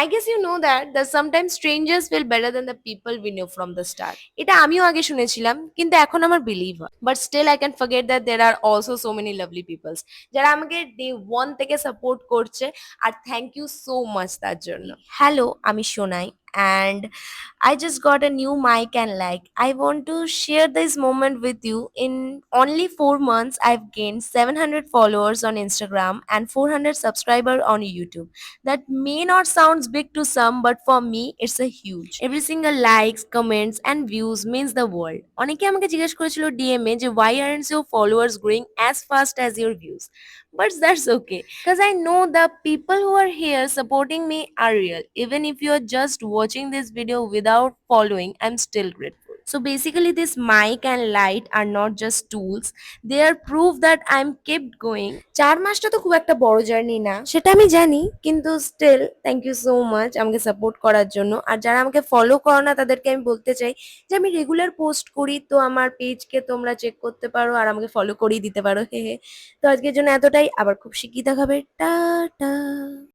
I guess you know that sometimes strangers feel better than the people we knew from the start. এটা আমিও আগে শুনেছিলাম কিন্তু এখন আমার বিলিভ হয়। But still I can forget that there are also so many lovely peoples যারা আমাকে ডে ওয়ান থেকে সাপোর্ট করছে। আর থ্যাংক ইউ সো মাচ তার জন্য। হ্যালো, আমি Sonai and I just got a new mic and I want to share this moment with you. In only 4 months I've gained 700 followers on Instagram and 400 subscribers on YouTube. That may not sounds big to some, but for me it's a huge. Every single likes, comments and views means the world. অনেকে আমাকে জিজ্ঞেস করেছিল DM এ যে why aren't your followers growing as fast as your views? But that's okay because I know the people who are here supporting me are real. Even if you're just watching this video without following, I'm still grateful. So basically this mic and light are not just tools, they are proof that I'm kept going. 4 মাসটা তো খুব একটা বড় journey না, সেটা আমি জানি, কিন্তু still thank you so much আমাকে সাপোর্ট করার জন্য। আর যারা আমাকে ফলো করো না তাদেরকে আমি বলতে চাই যে আমি রেগুলার পোস্ট করি, তো আমার পেজকে তোমরা চেক করতে পারো আর আমাকে ফলো করেই দিতে পারো। হে হে। তো আজকের জন্য এতটাই, আবার খুব শিগগির দেখা হবে। টাটা।